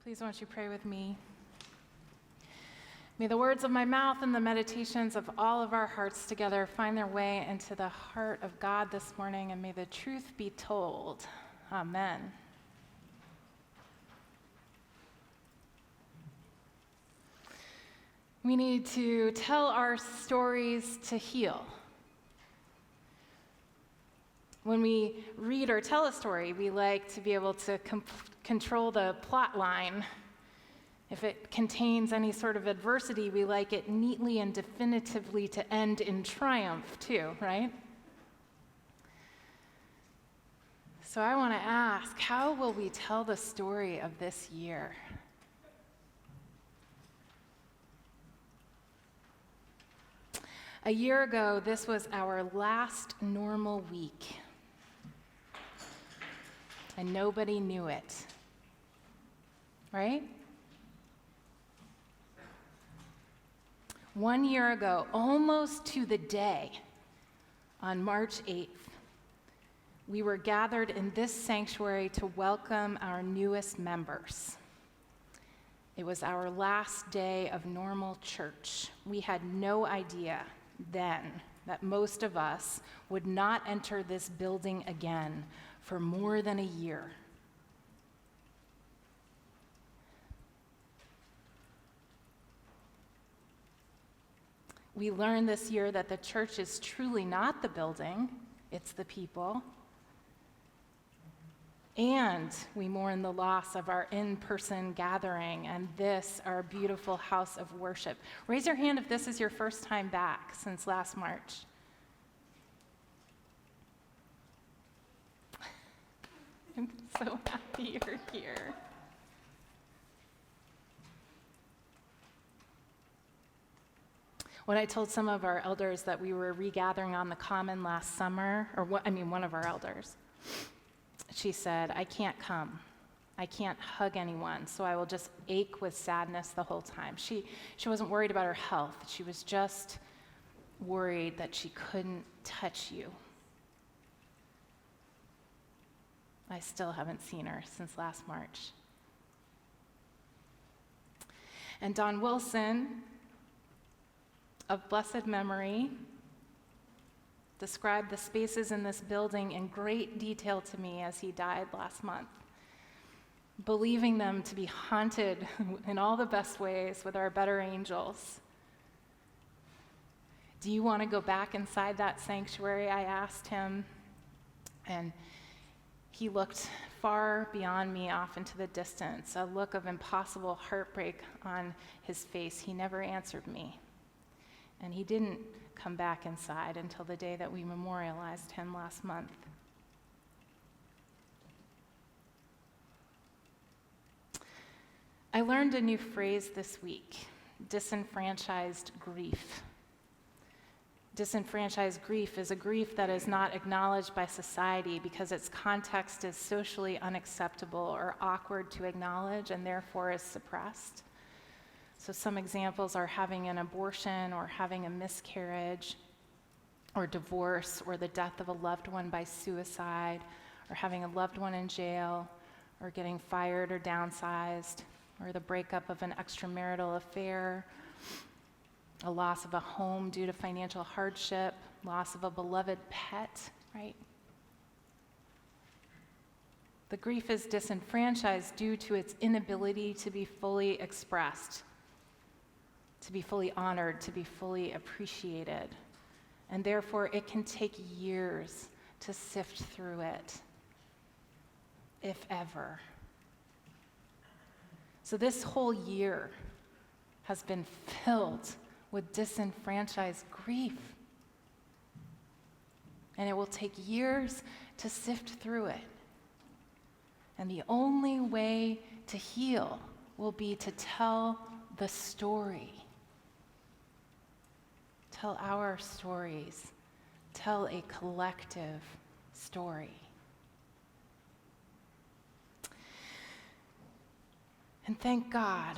Please won't you pray with me? May the words of my mouth and the meditations of all of our hearts together find their way into the heart of God this morning, and may the truth be told. Amen. We need to tell our stories to heal. When we read or tell a story, we like to be able to control the plot line. If it contains any sort of adversity, we like it neatly and definitively to end in triumph too, right? So I want to ask, how will we tell the story of this year? A year ago, this was our last normal week. And nobody knew it, right? 1 year ago, almost to the day, on March 8th, we were gathered in this sanctuary to welcome our newest members. It was our last day of normal church. We had no idea then that most of us would not enter this building again for more than a year. We learned this year that the church is truly not the building, it's the people. And we mourn the loss of our in-person gathering and this, our beautiful house of worship. Raise your hand if this is your first time back since last March. I'm so happy you're here. When I told some of our elders that we were regathering on the common last summer, one of our elders, she said, "I can't come. I can't hug anyone, so I will just ache with sadness the whole time." She wasn't worried about her health. She was just worried that she couldn't touch you. I still haven't seen her since last March. And Don Wilson, of blessed memory, described the spaces in this building in great detail to me as he died last month, believing them to be haunted in all the best ways with our better angels. "Do you want to go back inside that sanctuary?" I asked him, and he looked far beyond me off into the distance, a look of impossible heartbreak on his face. He never answered me. And he didn't come back inside until the day that we memorialized him last month. I learned a new phrase this week: disenfranchised grief. Disenfranchised grief is a grief that is not acknowledged by society because its context is socially unacceptable or awkward to acknowledge and therefore is suppressed. So some examples are having an abortion or having a miscarriage or divorce or the death of a loved one by suicide or having a loved one in jail or getting fired or downsized or the breakup of an extramarital affair, a loss of a home due to financial hardship, loss of a beloved pet, right? The grief is disenfranchised due to its inability to be fully expressed, to be fully honored, to be fully appreciated. And therefore, it can take years to sift through it, if ever. So this whole year has been filled with disenfranchised grief. And it will take years to sift through it. And the only way to heal will be to tell the story. Tell our stories. Tell a collective story. And thank God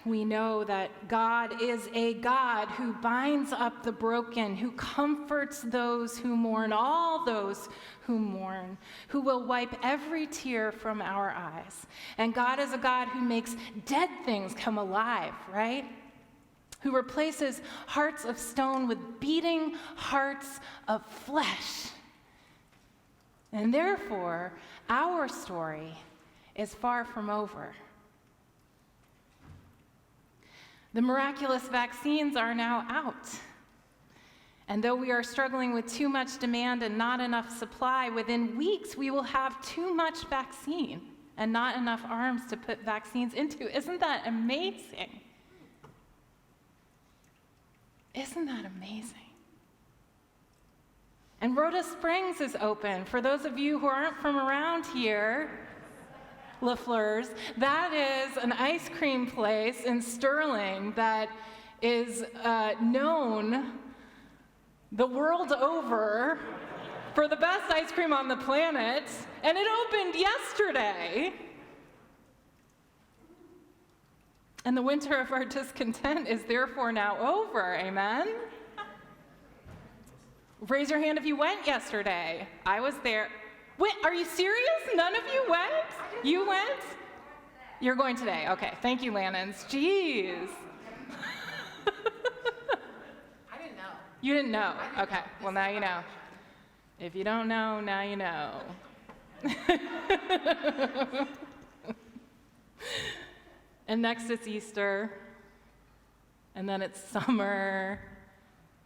we know that God is a God who binds up the broken, who comforts those who mourn, all those who mourn, who will wipe every tear from our eyes. And God is a God who makes dead things come alive, right? Who replaces hearts of stone with beating hearts of flesh. And therefore, our story is far from over. The miraculous vaccines are now out. And though we are struggling with too much demand and not enough supply, within weeks we will have too much vaccine and not enough arms to put vaccines into. Isn't that amazing? Isn't that amazing? And Rhoda Springs is open. For those of you who aren't from around here, LaFleur's, that is an ice cream place in Sterling that is known the world over for the best ice cream on the planet, and it opened yesterday. And the winter of our discontent is therefore now over, amen? Raise your hand if you went yesterday. I was there. Wait, are you serious? None of you went? You went? You're going today. Okay, thank you, Lannons. Jeez. I didn't know. You didn't know? Okay, well, now you know. If you don't know, now you know. And next it's Easter, and then it's summer.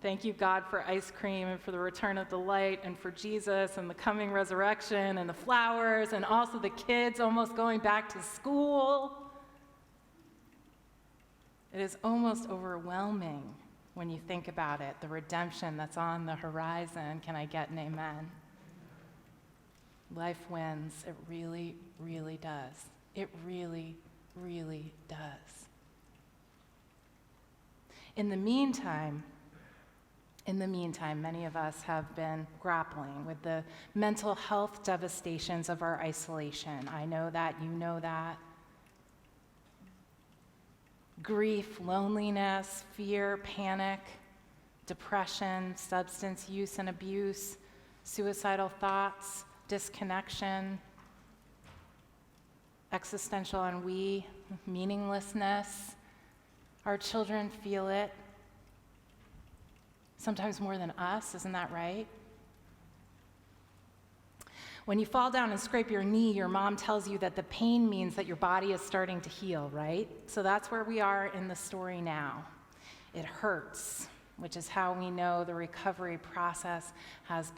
Thank you, God, for ice cream and for the return of the light and for Jesus and the coming resurrection and the flowers and also the kids almost going back to school. It is almost overwhelming when you think about it, the redemption that's on the horizon. Can I get an amen? Life wins. It really, really does. It really, really does. In the meantime, many of us have been grappling with the mental health devastations of our isolation. I know that, you know that. Grief, loneliness, fear, panic, depression, substance use and abuse, suicidal thoughts, disconnection, existential ennui, meaninglessness. Our children feel it. Sometimes more than us, isn't that right? When you fall down and scrape your knee, your mom tells you that the pain means that your body is starting to heal, right? So that's where we are in the story now. It hurts, which is how we know the recovery process has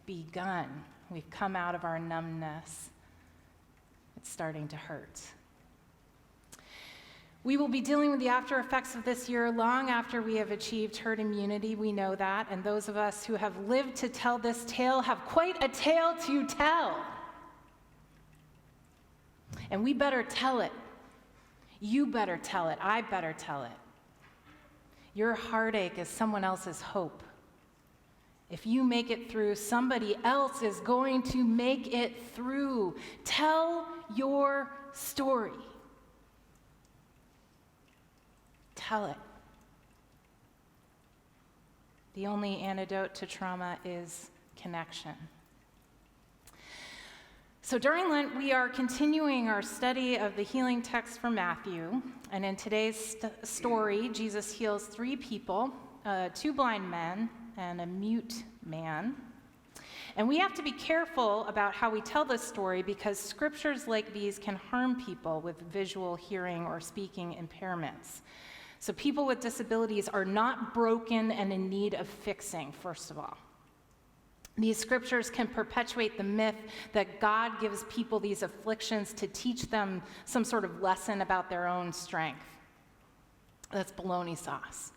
begun. We've come out of our numbness. It's starting to hurt. We will be dealing with the after effects of this year long after we have achieved herd immunity. We know that. And those of us who have lived to tell this tale have quite a tale to tell. And we better tell it. You better tell it. I better tell it. Your heartache is someone else's hope. If you make it through, somebody else is going to make it through. Tell your story. Tell it. The only antidote to trauma is connection. So during Lent, we are continuing our study of the healing text from Matthew. And in today's story, Jesus heals 3 people, 2 blind men and a mute man. And we have to be careful about how we tell this story because scriptures like these can harm people with visual, hearing, or speaking impairments. So people with disabilities are not broken and in need of fixing, first of all. These scriptures can perpetuate the myth that God gives people these afflictions to teach them some sort of lesson about their own strength. That's baloney sauce.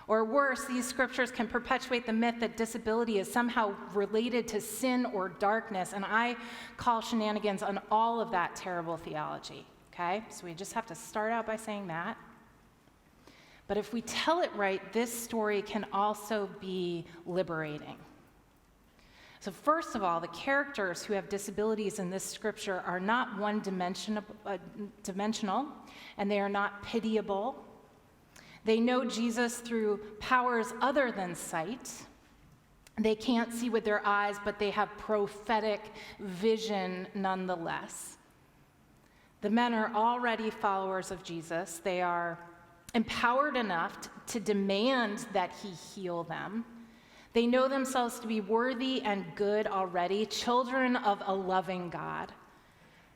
Or worse, these scriptures can perpetuate the myth that disability is somehow related to sin or darkness, and I call shenanigans on all of that terrible theology, okay? So we just have to start out by saying that. But if we tell it right, this story can also be liberating. So first of all, the characters who have disabilities in this scripture are not one-dimensional, and they are not pitiable. They know Jesus through powers other than sight. They can't see with their eyes, but they have prophetic vision nonetheless. The men are already followers of Jesus. They are empowered enough to demand that he heal them. They know themselves to be worthy and good already, children of a loving God.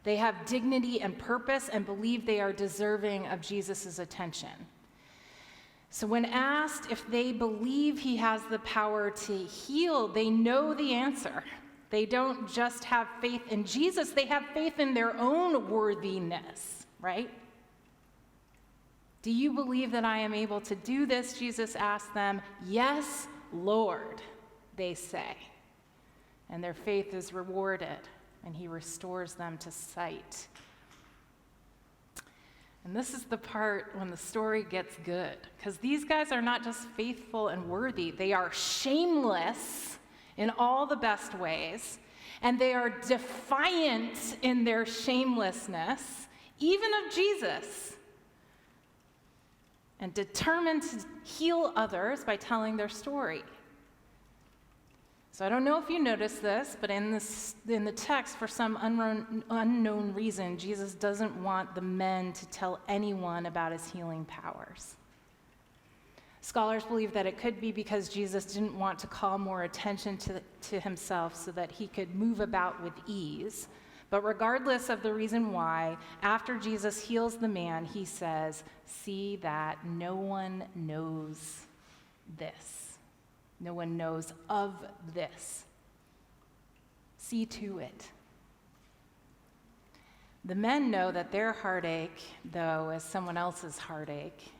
They have dignity and purpose and believe they are deserving of Jesus' attention. So when asked if they believe he has the power to heal, they know the answer. They don't just have faith in Jesus, they have faith in their own worthiness, right? Do you believe that I am able to do this? Jesus asked them. Yes, Lord, they say. And their faith is rewarded, and he restores them to sight. And this is the part when the story gets good, because these guys are not just faithful and worthy, they are shameless in all the best ways, and they are defiant in their shamelessness, even of Jesus, and determined to heal others by telling their story. So I don't know if you noticed this, but in the text, for some unknown reason, Jesus doesn't want the men to tell anyone about his healing powers. Scholars believe that it could be because Jesus didn't want to call more attention to himself so that he could move about with ease. But regardless of the reason why, after Jesus heals the man, he says, "See that no one knows this. No one knows of this. See to it." The men know that their heartache, though, is someone else's heartache.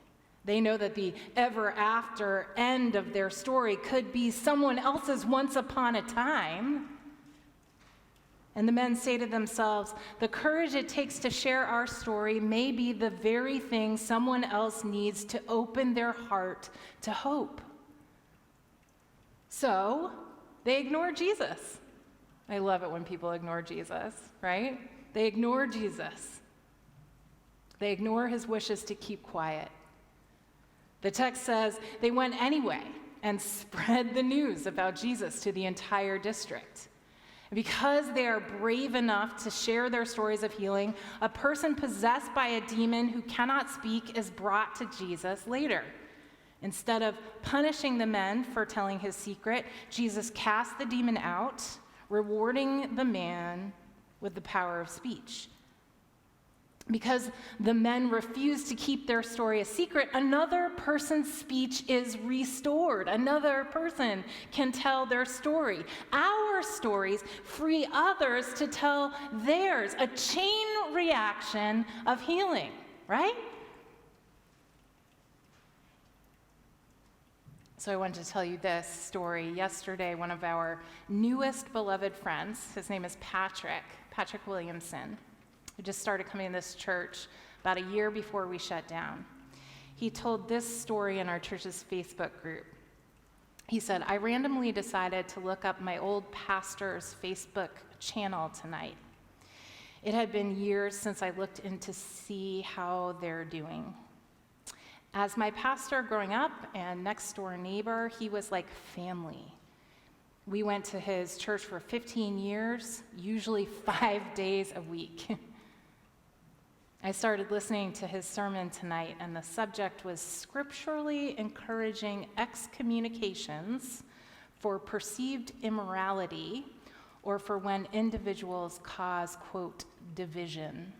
They know that the ever after end of their story could be someone else's once upon a time. And the men say to themselves, the courage it takes to share our story may be the very thing someone else needs to open their heart to hope. So they ignore Jesus. I love it when people ignore Jesus, right? They ignore Jesus. They ignore his wishes to keep quiet. The text says they went anyway and spread the news about Jesus to the entire district. Because they are brave enough to share their stories of healing, a person possessed by a demon who cannot speak is brought to Jesus later. Instead of punishing the men for telling his secret, Jesus cast the demon out, rewarding the man with the power of speech. Because the men refuse to keep their story a secret, another person's speech is restored. Another person can tell their story. Our stories free others to tell theirs. A chain reaction of healing, right? So I wanted to tell you this story. Yesterday, one of our newest beloved friends, his name is Patrick Williamson, who just started coming to this church about a year before we shut down. He told this story in our church's Facebook group. He said, I randomly decided to look up my old pastor's Facebook channel tonight. It had been years since I looked in to see how they're doing. As my pastor growing up and next door neighbor, he was like family. We went to his church for 15 years, usually 5 days a week. I started listening to his sermon tonight, and the subject was scripturally encouraging excommunications for perceived immorality or for when individuals cause, quote, division.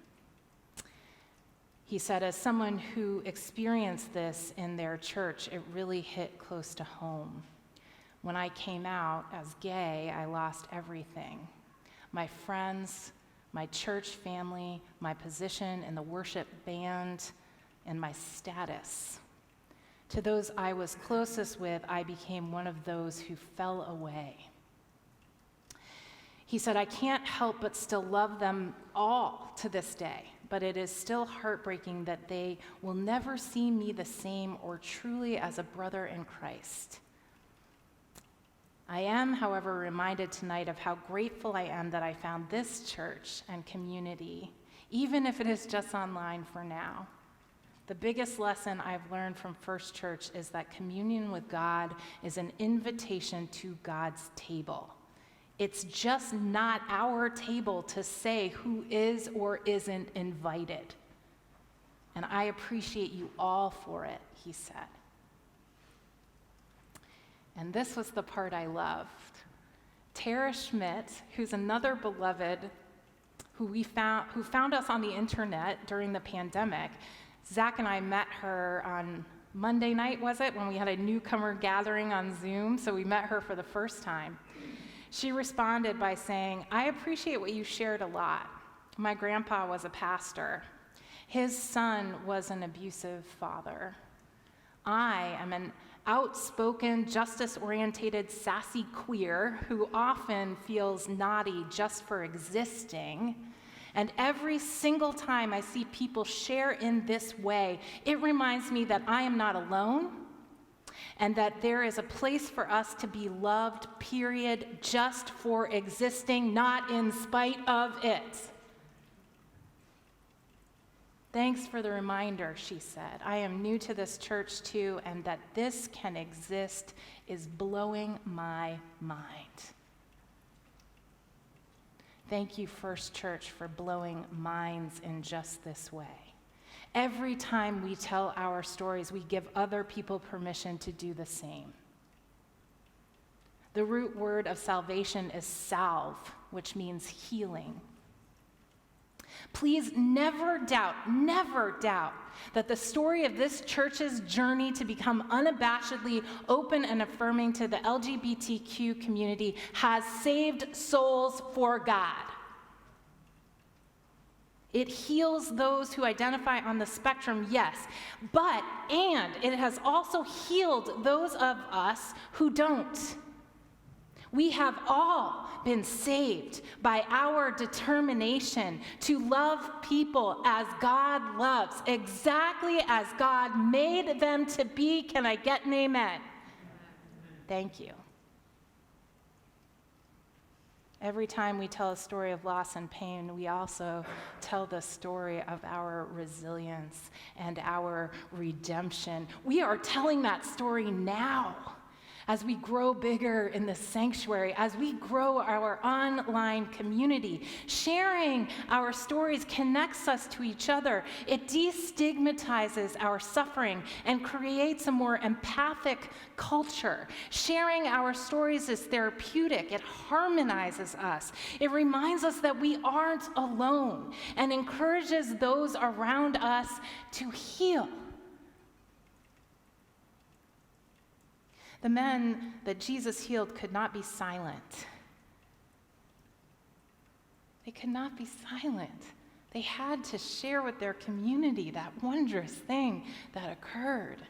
He said, as someone who experienced this in their church, it really hit close to home. When I came out as gay, I lost everything. My friends, my church family, my position in the worship band, and my status. To those I was closest with, I became one of those who fell away. He said, I can't help but still love them all to this day, but it is still heartbreaking that they will never see me the same or truly as a brother in Christ. I am, however, reminded tonight of how grateful I am that I found this church and community, even if it is just online for now. The biggest lesson I've learned from First Church is that communion with God is an invitation to God's table. It's just not our table to say who is or isn't invited. And I appreciate you all for it, he said. And this was the part I loved. Tara Schmidt, who's another beloved who found us on the internet during the pandemic. Zach and I met her on Monday night, was it, when we had a newcomer gathering on Zoom, so we met her for the first time. She responded by saying, "I appreciate what you shared a lot. My grandpa was a pastor. His son was an abusive father. I am an outspoken, justice-oriented, sassy queer who often feels naughty just for existing. And every single time I see people share in this way, it reminds me that I am not alone and that there is a place for us to be loved, period, just for existing, not in spite of it." "Thanks for the reminder," she said. "I am new to this church too, and that this can exist is blowing my mind." Thank you, First Church, for blowing minds in just this way. Every time we tell our stories, we give other people permission to do the same. The root word of salvation is salve, which means healing. Please never doubt that the story of this church's journey to become unabashedly open and affirming to the LGBTQ community has saved souls for God. It heals those who identify on the spectrum, yes, and it has also healed those of us who don't. We have all been saved by our determination to love people as God loves, exactly as God made them to be. Can I get an amen? Thank you. Every time we tell a story of loss and pain, we also tell the story of our resilience and our redemption. We are telling that story now. As we grow bigger in the sanctuary, as we grow our online community, sharing our stories connects us to each other. It destigmatizes our suffering and creates a more empathic culture. Sharing our stories is therapeutic. It harmonizes us. It reminds us that we aren't alone and encourages those around us to heal. The men that Jesus healed could not be silent. They could not be silent. They had to share with their community that wondrous thing that occurred.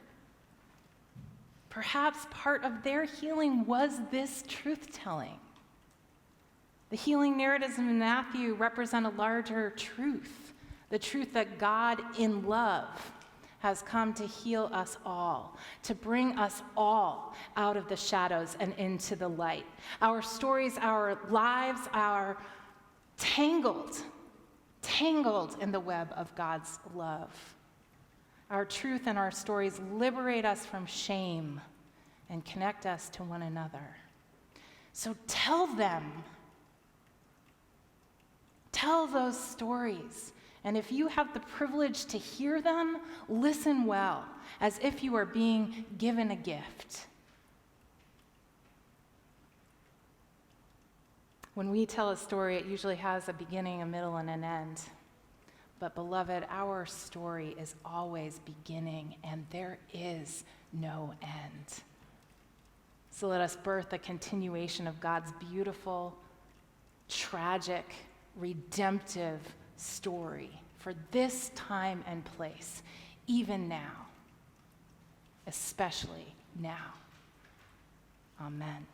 Perhaps part of their healing was this truth-telling. The healing narratives in Matthew represent a larger truth, the truth that God in love has come to heal us all, to bring us all out of the shadows and into the light. Our stories, our lives are tangled in the web of God's love. Our truth and our stories liberate us from shame and connect us to one another. So tell them. Tell those stories. And if you have the privilege to hear them, listen well, as if you are being given a gift. When we tell a story, it usually has a beginning, a middle, and an end. But beloved, our story is always beginning, and there is no end. So let us birth a continuation of God's beautiful, tragic, redemptive story for this time and place, even now, especially now. Amen.